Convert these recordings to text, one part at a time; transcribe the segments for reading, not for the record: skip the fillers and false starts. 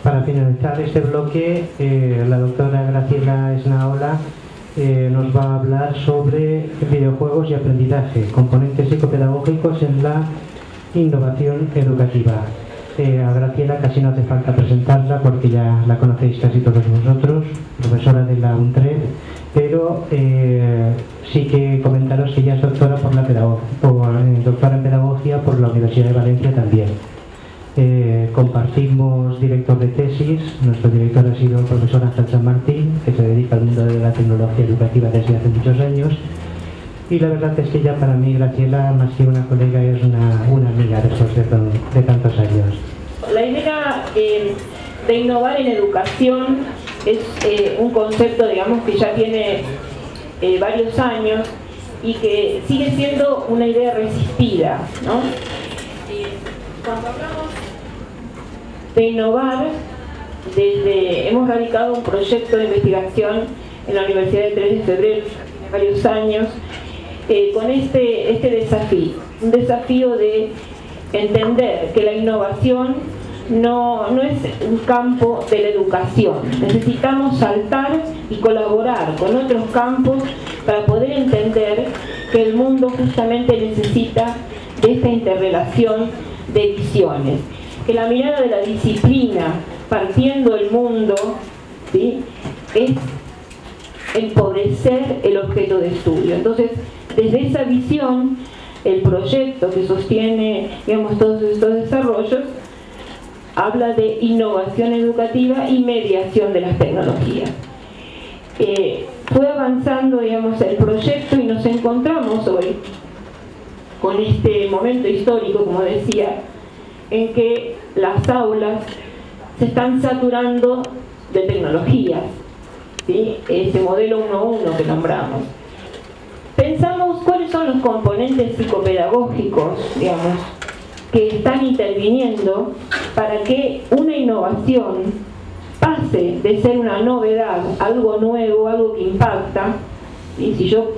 Para finalizar este bloque, la doctora Graciela Esnaola nos va a hablar sobre videojuegos y aprendizaje, componentes psicopedagógicos en la innovación educativa. A Graciela casi no hace falta presentarla porque ya la conocéis casi todos vosotros, profesora de la UNTRED, pero sí que comentaros que ella es doctora doctora en pedagogía por la Universidad de Valencia también. Compartimos director de tesis. Nuestro director ha sido el profesor Ángel San Martín, que se dedica al mundo de la tecnología educativa desde hace muchos años, y la verdad es que ya para mí Graciela, más que una colega, es una amiga después de tantos años. La idea de innovar en educación es un concepto, digamos, que ya tiene varios años y que sigue siendo una idea resistida, ¿no? Cuando hablamos de innovar, hemos radicado un proyecto de investigación en la Universidad de 3 de febrero, tiene varios años, con este desafío, un desafío de entender que la innovación no es un campo de la educación. Necesitamos saltar y colaborar con otros campos para poder entender que el mundo justamente necesita de esta interrelación de visiones, que la mirada de la disciplina partiendo el mundo, ¿sí?, es empobrecer el objeto de estudio. Entonces, desde esa visión, el proyecto que sostiene, digamos, todos estos desarrollos habla de innovación educativa y mediación de las tecnologías. Fue avanzando, digamos, el proyecto y nos encontramos hoy con este momento histórico, como decía, en que las aulas se están saturando de tecnologías, ¿sí? Ese modelo 1.1 que nombramos. Pensamos cuáles son los componentes psicopedagógicos, digamos, que están interviniendo para que una innovación pase de ser una novedad, algo nuevo, algo que impacta, y si yo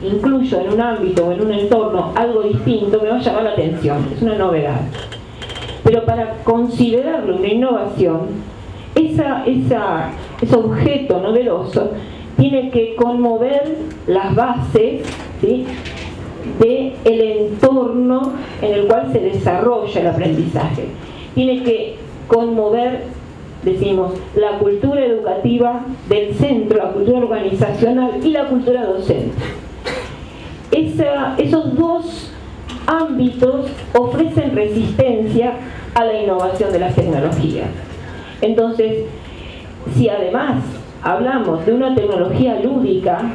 incluyo en un ámbito o en un entorno algo distinto, me va a llamar la atención, es una novedad. Pero para considerarlo una innovación, ese objeto novedoso tiene que conmover las bases, ¿sí?, del entorno en el cual se desarrolla el aprendizaje. Tiene que conmover, decimos, la cultura educativa del centro, la cultura organizacional y la cultura docente. Esos dos ámbitos ofrecen resistencia a la innovación de las tecnologías. Entonces, si además hablamos de una tecnología lúdica,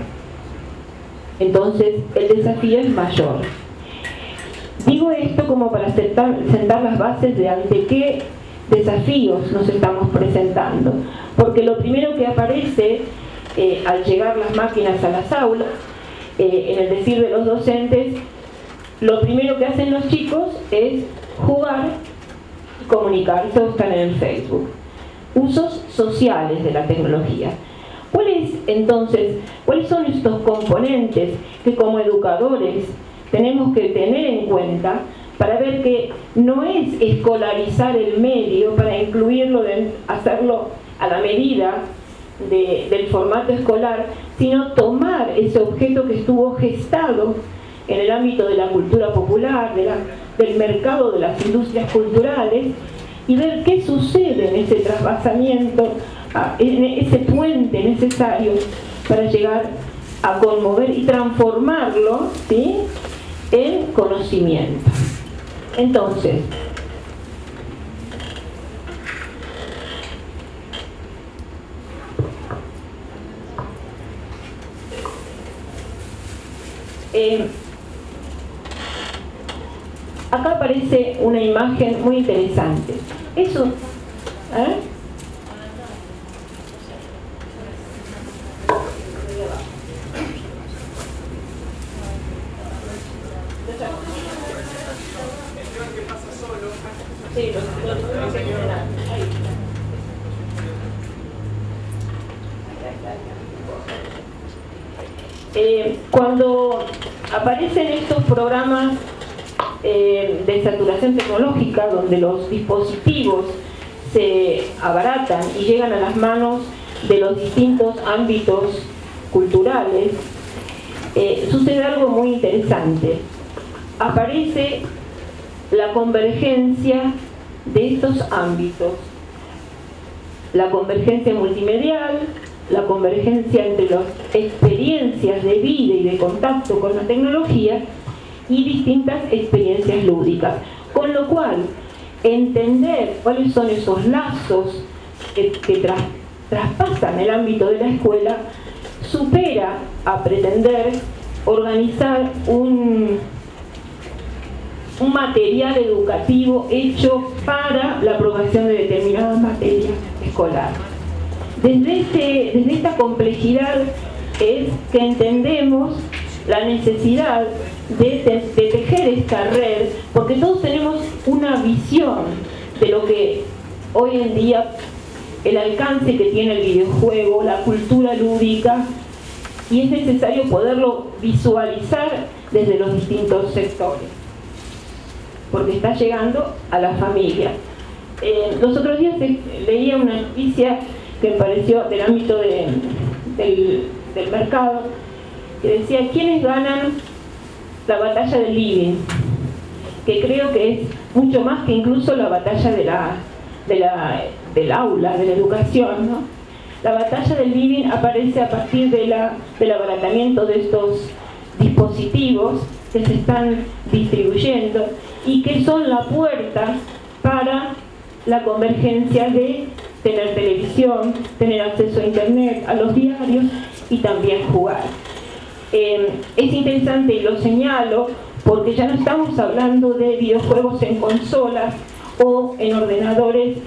entonces el desafío es mayor. Digo esto como para sentar las bases de ante qué desafíos nos estamos presentando, porque lo primero que aparece al llegar las máquinas a las aulas, en el decir de los docentes, lo primero que hacen los chicos es jugar y comunicarse o estar en el Facebook. Usos sociales de la tecnología. ¿Cuáles son estos componentes que como educadores tenemos que tener en cuenta para ver que no es escolarizar el medio para incluirlo, hacerlo a la medida del formato escolar, sino tomar ese objeto que estuvo gestado en el ámbito de la cultura popular, del mercado de las industrias culturales, y ver qué sucede en ese trasvasamiento, en ese puente necesario para llegar a conmover y transformarlo, ¿sí?, en conocimiento. Entonces, acá aparece una imagen muy interesante. Eso, cuando aparecen estos programas de saturación tecnológica, donde los dispositivos se abaratan y llegan a las manos de los distintos ámbitos culturales, sucede algo muy interesante. Aparece la convergencia de estos ámbitos, la convergencia multimedial, la convergencia entre las experiencias de vida y de contacto con la tecnología y distintas experiencias lúdicas, con lo cual entender cuáles son esos lazos que traspasan el ámbito de la escuela supera a pretender organizar un material educativo hecho para la aprobación de determinadas materias escolares. Desde esta complejidad es que entendemos la necesidad de tejer esta red, porque todos tenemos una visión de lo que hoy en día, el alcance que tiene el videojuego, la cultura lúdica, y es necesario poderlo visualizar desde los distintos sectores, porque está llegando a la familia. Los otros días leía una noticia que me pareció del ámbito del mercado, que decía quiénes ganan la batalla del living, que creo que es mucho más que incluso la batalla del aula, de la educación, ¿no? La batalla del living aparece a partir del abaratamiento de estos dispositivos que se están distribuyendo y que son la puerta para la convergencia de tener televisión, tener acceso a internet, a los diarios y también jugar. Es interesante y lo señalo porque ya no estamos hablando de videojuegos en consolas o en ordenadores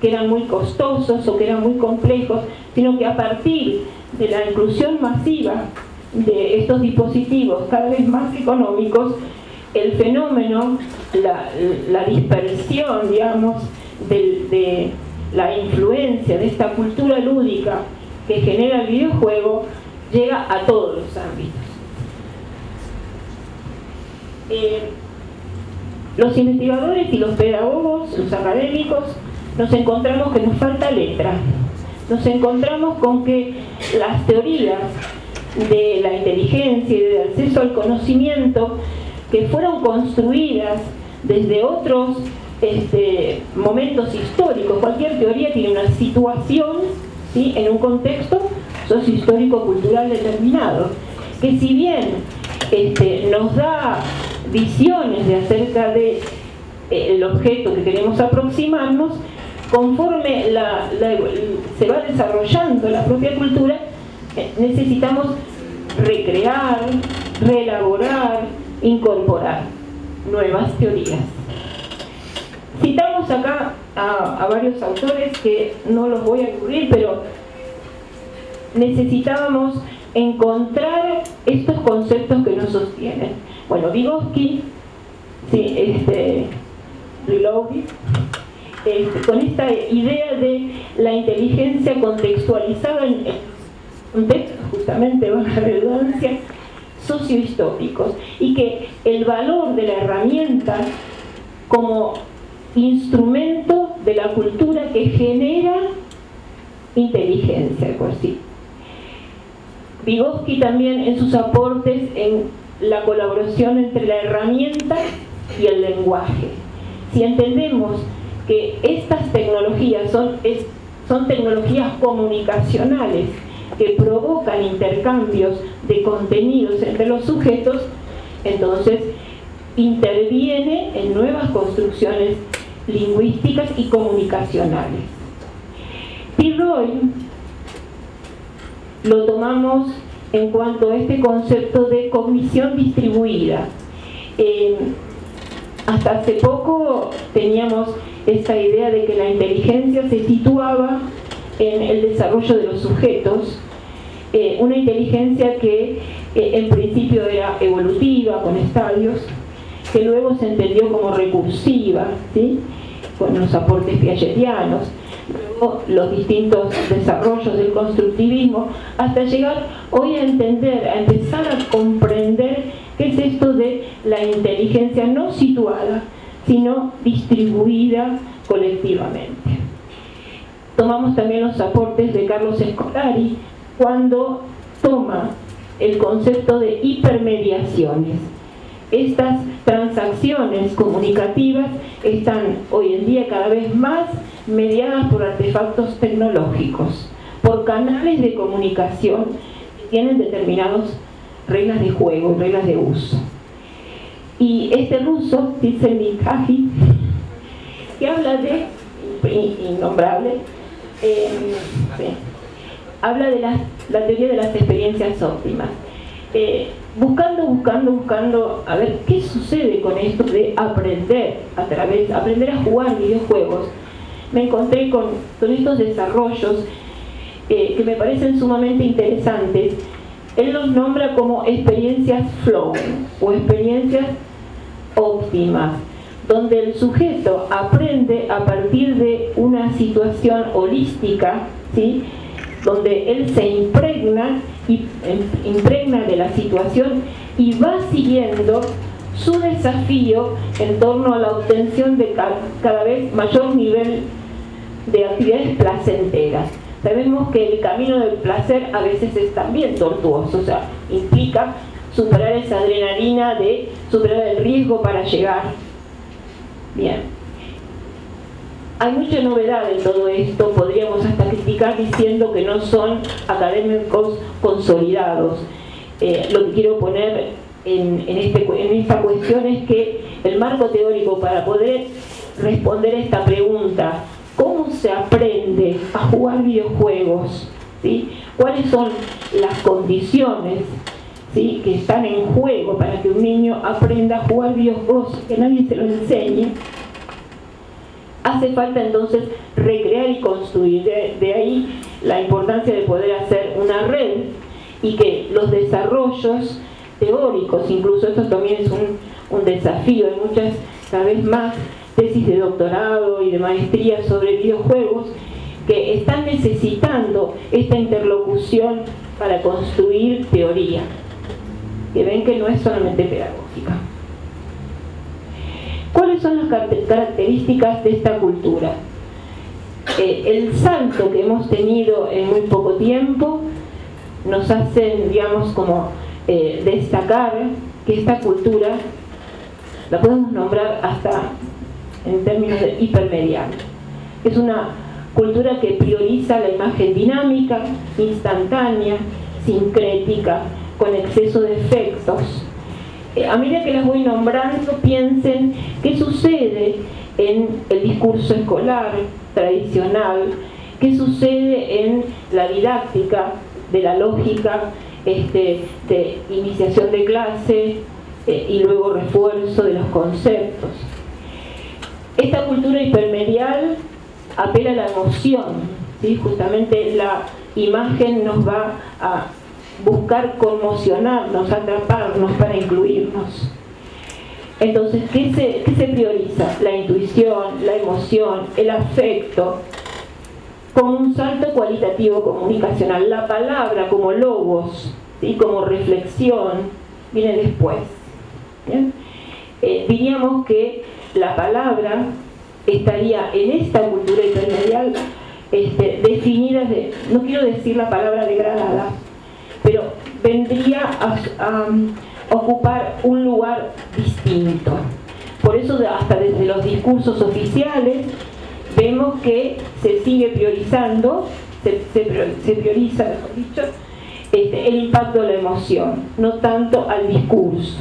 que eran muy costosos o que eran muy complejos, sino que a partir de la inclusión masiva de estos dispositivos cada vez más económicos, el fenómeno, la dispersión, digamos, de la influencia de esta cultura lúdica que genera el videojuego llega a todos los ámbitos. Los investigadores y los pedagogos, los académicos, nos encontramos que nos falta letra. Nos encontramos con que las teorías de la inteligencia y del acceso al conocimiento que fueron construidas desde otros momentos históricos, cualquier teoría tiene una situación, ¿sí?, en un contexto sociohistórico-cultural determinado, que si bien nos da visiones de acerca de el objeto que queremos aproximarnos, conforme se va desarrollando la propia cultura, necesitamos recrear, reelaborar, incorporar nuevas teorías. Citamos acá a varios autores que no los voy a cubrir, pero necesitábamos encontrar estos conceptos que nos sostienen. Bueno, Vygotsky, sí, Reloaded, con esta idea de la inteligencia contextualizada en contextos, justamente, bajo la redundancia, sociohistóricos, y que el valor de la herramienta como instrumento de la cultura que genera inteligencia por sí. Vygotsky también en sus aportes en la colaboración entre la herramienta y el lenguaje. Si entendemos que estas tecnologías son tecnologías comunicacionales que provocan intercambios de contenidos entre los sujetos, entonces interviene en nuevas construcciones lingüísticas y comunicacionales. Pirroy lo tomamos en cuanto a este concepto de cognición distribuida. Hasta hace poco teníamos esta idea de que la inteligencia se situaba en el desarrollo de los sujetos, una inteligencia que en principio era evolutiva, con estadios, que luego se entendió como recursiva, ¿sí?, con los aportes piagetianos, luego los distintos desarrollos del constructivismo, hasta llegar hoy a entender, a empezar a comprender qué es esto de la inteligencia no situada, sino distribuida colectivamente. tomamos también los aportes de Carlos Scolari cuando toma el concepto de hipermediaciones. Estas transacciones comunicativas están hoy en día cada vez más mediadas por artefactos tecnológicos, por canales de comunicación que tienen determinadas reglas de juego, reglas de uso. Y este ruso, Csikszentmihalyi, que habla de, innombrable, habla de la teoría de las experiencias óptimas. Buscando a ver qué sucede con esto de aprender a jugar videojuegos. Me encontré con estos desarrollos que me parecen sumamente interesantes. Él los nombra como experiencias flow o experiencias óptimas, donde el sujeto aprende a partir de una situación holística, ¿sí?, donde él se impregna de la situación y va siguiendo su desafío en torno a la obtención de cada vez mayor nivel de actividades placenteras. Sabemos que el camino del placer a veces es también tortuoso, o sea, implica superar esa adrenalina de superar el riesgo para llegar. Bien. Hay mucha novedad en todo esto, podríamos hasta criticar diciendo que no son académicos consolidados. Lo que quiero poner en esta cuestión es que el marco teórico para poder responder esta pregunta, ¿cómo se aprende a jugar videojuegos? ¿Sí? ¿Cuáles son las condiciones, ¿sí?, que están en juego para que un niño aprenda a jugar videojuegos, que nadie se los enseñe? Hace falta entonces recrear y construir. De ahí la importancia de poder hacer una red y que los desarrollos teóricos, incluso esto también es un desafío, hay muchas, cada vez más, tesis de doctorado y de maestría sobre videojuegos que están necesitando esta interlocución para construir teoría, que ven que no es solamente pedagógica. ¿Cuáles son las características de esta cultura? El salto que hemos tenido en muy poco tiempo nos hace, digamos, como destacar que esta cultura la podemos nombrar hasta en términos de hipermedial. Es una cultura que prioriza la imagen dinámica, instantánea, sincrética, con exceso de efectos. A medida que las voy nombrando, piensen qué sucede en el discurso escolar tradicional, qué sucede en la didáctica de la lógica de iniciación de clase y luego refuerzo de los conceptos. Esta cultura hipermedial apela a la emoción, ¿sí? Justamente la imagen nos va a buscar conmocionarnos, atraparnos para incluirnos. Entonces, ¿qué se prioriza? La intuición, la emoción, el afecto, como un salto cualitativo comunicacional. La palabra como logos, ¿sí?, como reflexión, viene después. ¿Bien? Diríamos que la palabra estaría en esta cultura hipermedial definida no quiero decir la palabra degradada, pero vendría a ocupar un lugar distinto. Por eso hasta desde los discursos oficiales vemos que se sigue priorizando, se prioriza, mejor dicho, el impacto de la emoción, no tanto al discurso.